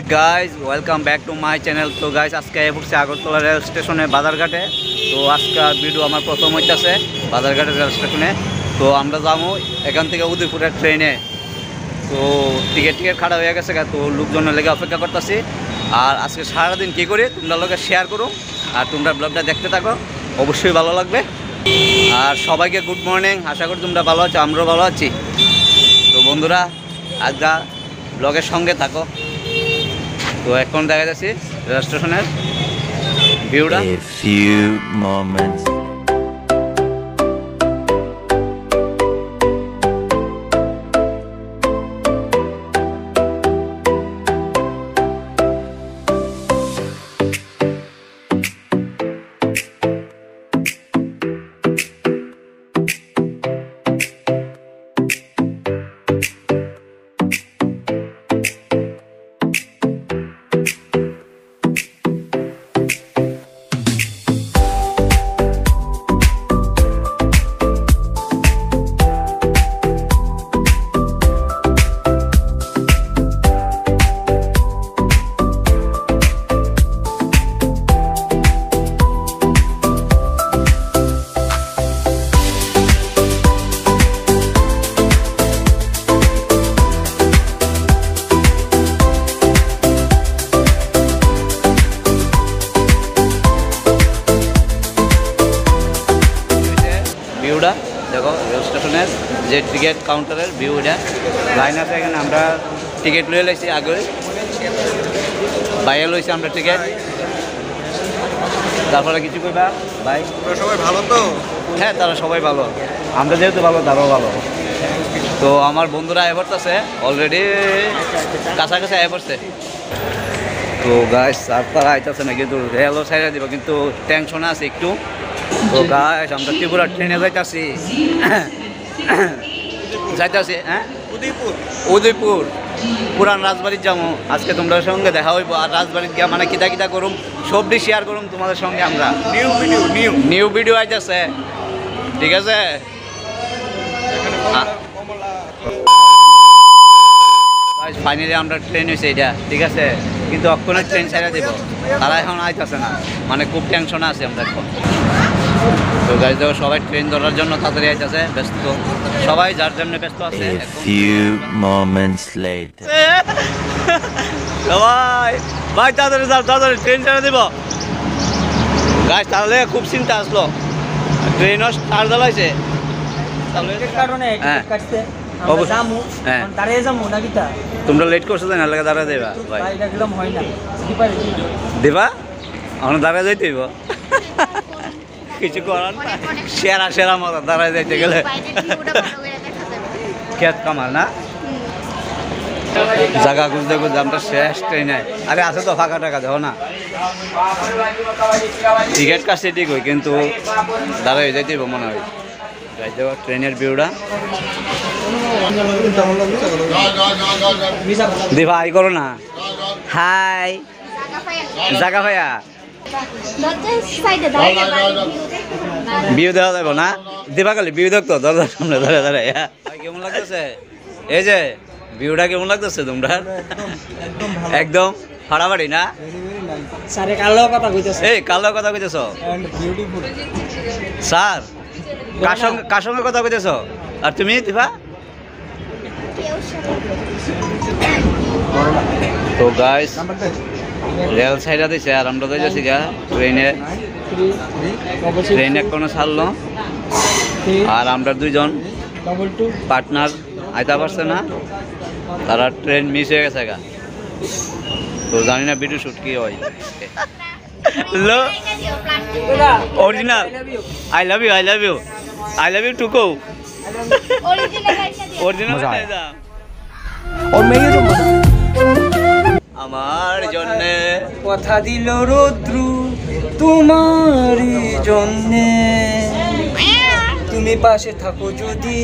Guys welcome back to my channel. तो guys आज के पड़ছে আগরতলা रेल स्टेशने बाजारघाटे। तो आज का भिडियो আমার প্রথম হইতাছে বাজারঘাটে रेल स्टेशने। तो আমরা যাবো এখান থেকে উদয়পুরের ট্রেনে। তো টিকিট কাটা হয়ে গেছে, তো লোকজনের লেগে অপেক্ষা করতেছি। আর আজকে সারাদিন কী করি তোমরা লোকে শেয়ার করো আর তোমরা ব্লগটা দেখতে থাকো, অবশ্যই ভালো লাগবে। আর সবাইকে গুড মর্নিং, আশা করি তোমরা ভালো আছো, আমরাও ভালো আছি। তো বন্ধুরা আজকে ব্লগের সঙ্গে থাকো। তো এখন দেখা যাচ্ছে রেল স্টেশনের ভিউটা। ভিউটা দেখো রেল স্টেশনের যে টিকিট কাউন্টারের ভিউটা লাইন আছে এখানে। আমরা টিকিট লয়ে লাইছি, আগে বাইরে লইছি আমরা টিকিট। তারপরে কিছু কইবা ভাই? সবাই ভালো তো? হ্যাঁ, তারা সবাই ভালো, আমরা যেহেতু ভালো তারাও ভালো। তো আমার বন্ধুরা এবারতেছে অলরেডি কাছাকাছি এবারছে। তো গাইস আর তারা আইতেছে না, কিন্তু রেলও সাইডে দিব, কিন্তু টেনশনে আছে একটু। তো গাইস আমরা ত্রিপুরা ট্রেনে যাইতাছি হ্যাঁ উদয়পুর পুরান রাজবাড়ির যাবো আজকে। তোমরা সঙ্গে দেখা হইব। আর রাজবাড়ির গিয়া মানে কিতা কিতা করুম সবটি শেয়ার করুম তোমাদের সঙ্গে। আমরা নিউ ভিডিও আইতেছে, ঠিক আছে? ফাইনালি আমরা ট্রেন হয়েছে এটা, ঠিক আছে? কিন্তু অক্ষণে ট্রেন ছেড়ে দেব, তারা এখন আইতেছে না, মানে খুব টেনশনে আছে আমরা এখন। তো গাড়ি দেখো সবাই ট্রেন ধরার জন্য তাড়াতাড়ি আইতেছে, ব্যস্ত সবাই যার জন্য ব্যস্ত আছে। ভাই তাড়াতাড়ি যাও, তাড়াতাড়ি ট্রেন ছেড়ে দেব গাছ। তাহলে খুব চিন্তা আসলো, ট্রেনও স্টার্ট জ্বালাইছে। তোমরা লেট করছো না, লাগে দাঁড়া দেবা ভাই? দেবা এখন দাঁড়া যাইতে হইব, কিছু করার না। সেরা মজা দাঁড়ায় যাইতে গেলে খেত কামার না জায়গা খুঁজতে খুঁজতে আমরা শেষ ট্রেনে। আরে আছে তো ফাঁকা টাকা দেখো না, টিকিট কাটছে ঠিক হয়, কিন্তু দাঁড়ায় যাইতে হইব মনে হয়। যাইতে ট্রেনের ভিউটা দিবা হাই করো না। হাই জাগা ভাইয়া, ভিউ দেওয়া যাবো না? দিবা কালি ভিউ দেখতো দরজার সামনে ধরে ধরে। কেমন লাগতেছে এই যে ভিউটা? কেমন লাগতেছে তোমরা? একদম ফাড়াফাড়ি না? এই কালো কথা কইতেছ স্যার? কার সঙ্গে কথা কইতেছ? আর তুমি দিবা? তো গাইস রেল সাইডে দিছে আর আমরা তো যাচ্ছি গা ট্রেনে কোনো ছাড়লো। আর আমরা দুইজন পার্টনার আইতা পারছে না, তারা ট্রেন মিস হয়ে গেছে গা। তো জানি না ভিডিও শুট কি হয়। অরিজিনাল আই লাভ ইউ টুকো অরিজিনাল আমার জন্যে কথা দিল রৌদ্রু তোমারই জন্যে। তুমি পাশে থাকো যদি,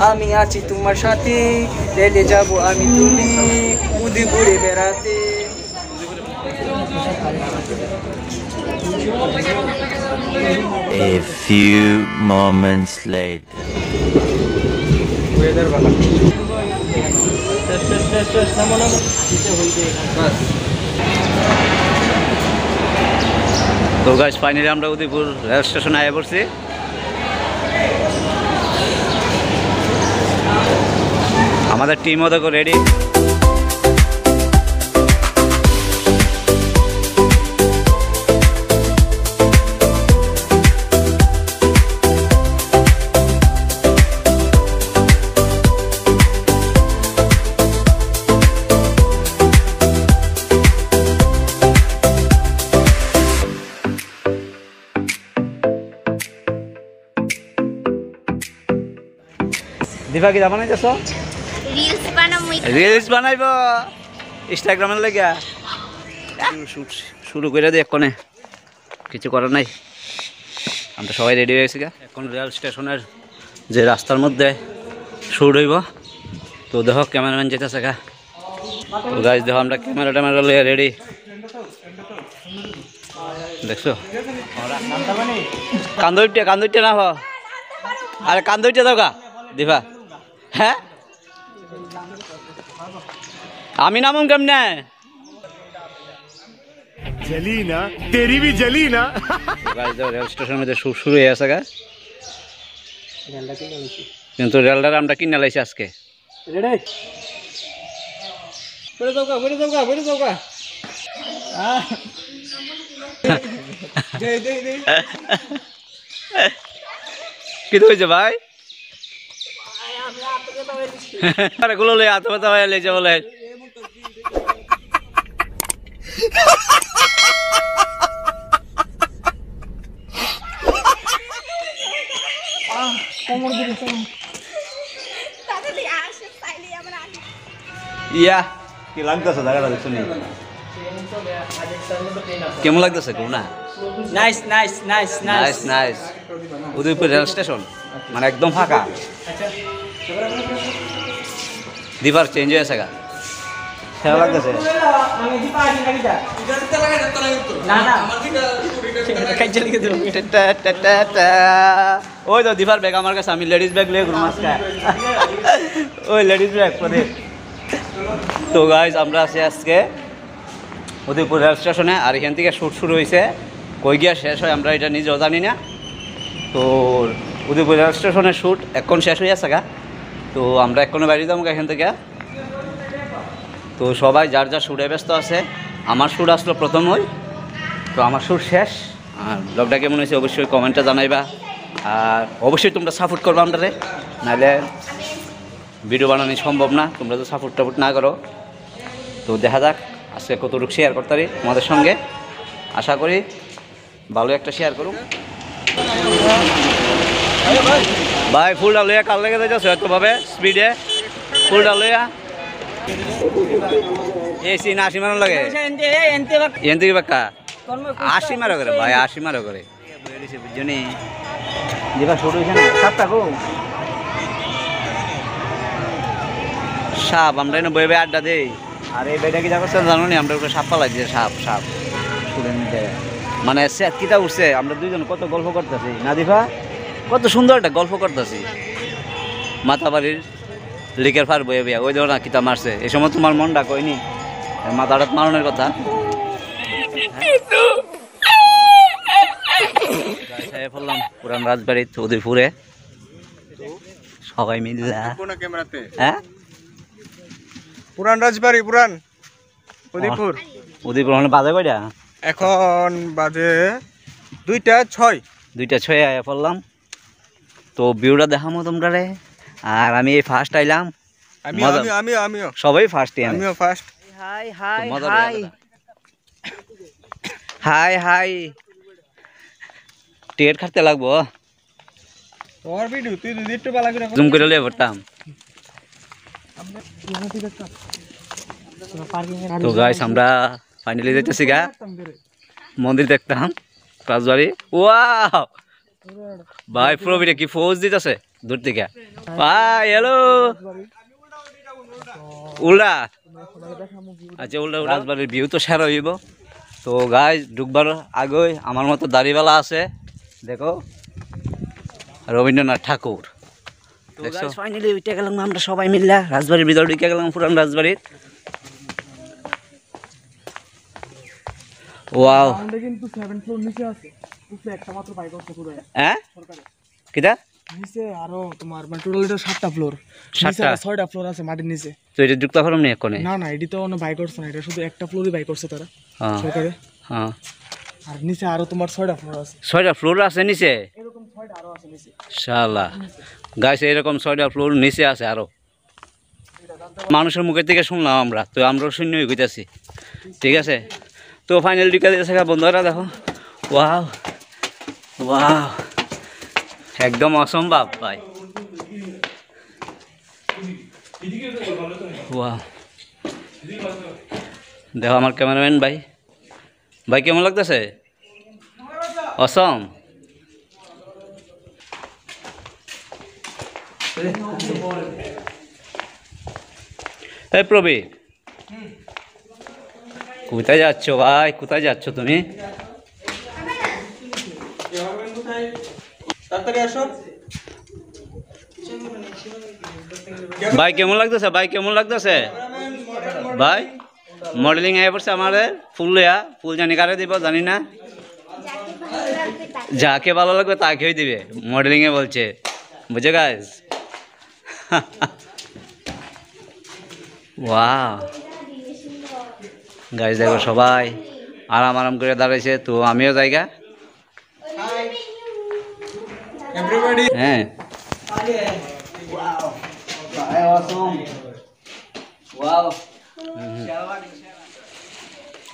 আমি আছি তোমার সাথে। রেলে যাব আমি তুমি উদয়পুরে বেড়াতে। A few moments later. তো গাইস ফাইনালি আমরা উদয়পুর রেল স্টেশনে আয়া পড়ছি। আমাদের টিমও দেখো রেডি। দিবা কি যাবা নাইতেছ? রিলস বানাইব ইনস্টাগ্রামের লাগিয়া শুরু করে দে এক্ষণে, কিছু করার নাই। আমরা সবাই রেডি হয়ে গেছি গা। এখন রেল স্টেশনের যে রাস্তার মধ্যে শুট হইব। তো দেখো ক্যামেরাম্যান যেতেছে গা। তো গাইজ দেখো আমরা ক্যামেরা ট্যামেরা লইয়া রেডি। দেখছো কান্দইটে না হ, আরে কান্দইটে দাও গা দিবা। হ্যাঁ আমি নামুম কেমনে? जली ना तेरी भी जली ना। রেল স্টেশনের মধ্যে শুরু হয়ে আছে গা, কিন্তু রেলটার আমরা কিনে লাইছি আজকে। কি হয়েছে ভাই? আরে গুলো লই হাতে ব্যথা হয়ে লেছে বলে। ইয়া কি লাগতেছে জায়গাটা দেখছো নি? কেমন লাগতেছে কোন না? Nice nice nice nice nice. Udaipur rail station মানে একদম ফাঁকা। দিবার চেঞ্জ হয়েছে গা, খেলা লাগতেছে। ওই তো দিবার ব্যাগ আমার কাছে, আমি লেডিস ব্যাগ লিয়ে ঘুরমাস খায়। ওই লেডিস ব্যাগ পরে। তো গাইজ আমরা আছি আজকে উদয়পুর রেল স্টেশনে, আর এখান থেকে শ্যুট শুরু হয়েছে। কই গিয়া শেষ হয় আমরা এটা নিজেও জানি না। তো উদয়পুর রেল স্টেশনের শ্যুট এখন শেষ হয়ে আছে গা। তো আমরা এখনো বাইরে যাবো এখান থেকে। তো সবাই যার যার শ্যুটে ব্যস্ত আছে। আমার শ্যুট আসলো প্রথম হই, তো আমার শ্যুট শেষ। আর ব্লগটা কেমন হয়েছে অবশ্যই কমেন্টে জানাইবা, আর অবশ্যই তোমরা সাপোর্ট করবা আমাদের, নাহলে ভিডিও বানানো সম্ভব না তোমরা তো সাপোর্ট টাপোর্ট না করো। তো দেখা যাক আজকে কতটুকু শেয়ার করতে পারি তোমাদের সঙ্গে। আশা করি ভালো একটা শেয়ার করুন। ভাই ফুলটা লইয়া কাল লেগে যাচ্ছে এতভাবে স্পিডে, ফুলটা লইয়া এসি না 80 মারো লাগে এন থেকে বাক্কা 80 মারো করে ভাই, 80 মারো করে বুঝছনি। যেটা শুরু হয়েছে না সাপটা গো সাপ, আমরা এনে বয়ে বয়ে আড্ডা দেই। আর এই বেটা কি যা করছে জানো নি, আমরা ওটা সাপ পালাইছি। সাপ সাপ শুনেন মানে কিটা উঠছে। আমরা দুইজন কত গল্প করতেছি না দিভা, কত সুন্দর একটা গল্প করতেছি। মাতাবাড়ির লিকের ফার বয়ে বইয়া ওই ধরো না কিতা মারছে। এই সময় তোমার মনটা কইনি মাথাটা মারণের কথা। ফেললাম পুরান রাজবাড়ির উদয়পুরে সবাই মিলে। হ্যাঁ পুরান রাজবাড়ি পুরান উদয়পুর। উদয়পুর মানে বাজে কয়টা? এখন বাজে 2:06। 2:06 আয়া পড়লাম। তো ভিউটা দেখামো তোমরা রে। আর আমি এই ফার্স্ট আইলাম। আমিও সবাই ফার্স্ট, আমিও first. High high high high high. Ticket কাটতে লাগবো। তোর ভিডিও তুই যদি একটু ভালো করে জুম করে লিয়ে পড়তাম। তো গাইস আমরা ফাইনালি যাইতেছি গা মন্দির দেখতাম রাজবাড়ি। ওয়াও ভাই প্রবীরে কি ফৌজ দিতেছে দূর থেকে। ভাই হ্যালো উল্টা। আচ্ছা উল্টা রাজবাড়ির ভিউ তো সেরা হইব। তো গাইস ঢুকবার আগে আমার মতো দাড়িওয়ালা আছে, দেখো রবীন্দ্রনাথ ঠাকুর। দেখছো ফাইনালি উঠে গেলাম আমরা সবাই মিললা রাজবাড়ির ভিতরে ঢুকে গেলাম পুরান রাজবাড়ির। ওয়াও আমাদের কিন্তু 7 ফ্লোর নিচে আছে, উপরে একটা মাত্র বাইক আছে পুরো হ্যাঁ সরকারে। কিটা নিচে আরো তোমার মানে টোটাল এটা 7টা ফ্লোর, 7টা? 6টা ফ্লোর আছে মাটির নিচে। তো এটা যুক্ত করলাম নি এখনই? না না, এটি তো কোনো বাইক করছে না, এটা শুধু একটা ফ্লোরই বাইক করছে তারা হ্যাঁ সরকারে। হ্যাঁ আর নিচে আরো তোমার 6টা ফ্লোর আছে, 6টা ফ্লোর আছে নিচে? এরকম 6টা আরো আছে নিচে। শালা গাইস এরকম 6টা ফ্লোর নিচে আছে আরো। মানুষের মুখের থেকে শুনলাম আমরা, তো আমরাও শূন্যই কইতাছি। ঠিক আছে, তো ফাইনাল ঢুকে দিয়েছে বন্ধুরা। দেখো ওয়াও ওয়াও একদম অসম্ভব ভাই। ওয়াও দেখো আমার ক্যামেরাম্যান ভাই, ভাই কেমন লাগতেছে? অসম। এই প্রবীর কোথায় যাচ্ছ ভাই, কোথায় যাচ্ছ তুমি? তাড়াতাড়ি আসো। ভাই কেমন লাগতেছে? ভাই কেমন লাগতেছে? ভাই মডেলিং আয় পড়ছে আমাদের ফুল লয়া, ফুল জানি কারে দিব জানি না, যাকে ভালো লাগবে তাকেই দিবে, মডেলিংয়ে বলছে, বুঝে গাইস? ওয়াও গাইস দেখো সবাই আরাম আরাম করে দাঁড়াইছে, তো আমিও জায়গা।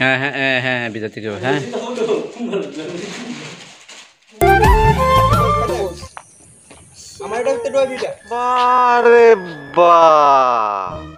হ্যাঁ হ্যাঁ হ্যাঁ হ্যাঁ হ্যাঁ বিদ্যুৎ থেকে হ্যাঁ।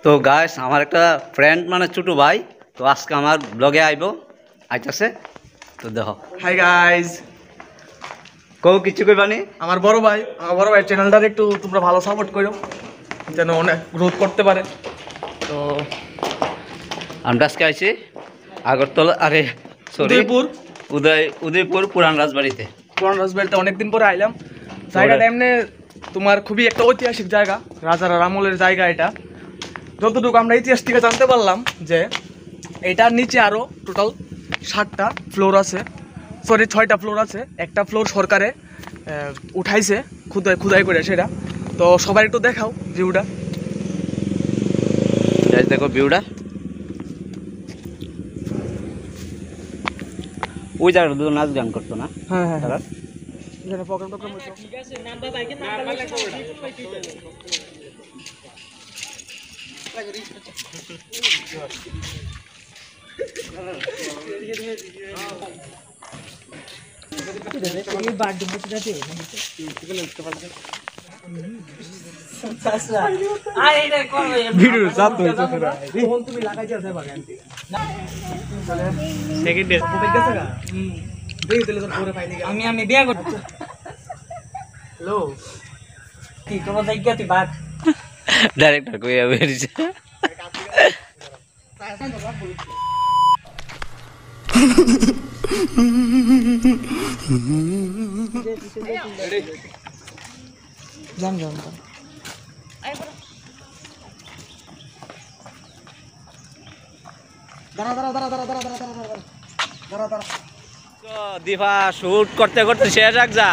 তো গাইস আমার একটা ফ্রেন্ড মানে ছোট ভাই, তো আজকে আমার ব্লগে আইতাছে, তো দেখো। হাই গাইস, কও কিছু কইবানি? আমার বড় ভাই চ্যানেলটার একটু তোমরা ভালো সাপোর্ট করো যেন অনেক গ্রোথ করতে পারে। তো আমরা আজকে আইছি আগরতলা, আরে সরি উদয়পুর পুরান রাজবাড়িতে। পুরান রাজবাড়িতে অনেকদিন পরে আইলাম। জায়গাটা এমনি তোমার খুবই একটা ঐতিহাসিক জায়গা, রাজার আমলের জায়গা এটা। যতটুকু আমরা ইতিহাস থেকে জানতে পারলাম যে এটার নিচে আরও টোটাল 7টা ফ্লোর আছে, সরি 6টা ফ্লোর আছে। একটা ফ্লোর সরকারে উঠাইছে খুদাই করে সেটা। তো সবাই একটু দেখাও ভিউটা। দেখো ভিউটা, ওই জায়গাটা দুটো নাচ গান করতো না? হ্যাঁ হ্যাঁ তারা এখানে প্রোগ্রাম হচ্ছে। ভিডিও চাপ তো হইছে পুরো ফোন তুমি লাগাইতে আছে বাগানতে সেকেন্ড ডে মোবাইল গেছে গা দেই দিলে তো পরে পাইনি আমি বিয়া করব। হ্যালো কি তোমার জায়গা তুই বাদ ডাইরেক্টর কইয়া বেরিয়েছে। জান দিভা শুট করতে করতে শেষ এক যা।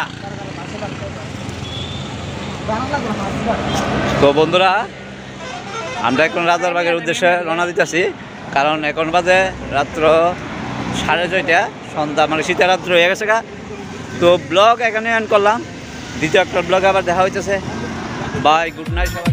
তো বন্ধুরা আমরা এখন রাজারবাগের উদ্দেশ্যে রওনা দিতেছি, কারণ এখন বাজে রাত্র 6:30, সন্ধ্যা মানে শীতের রাত্র হয়ে গেছে গা। তো ব্লগ এখানে এন্ড করলাম, দ্বিতীয় একটা ব্লগ আবার দেখা হইতেছে। বাই, গুড নাইট সবাই।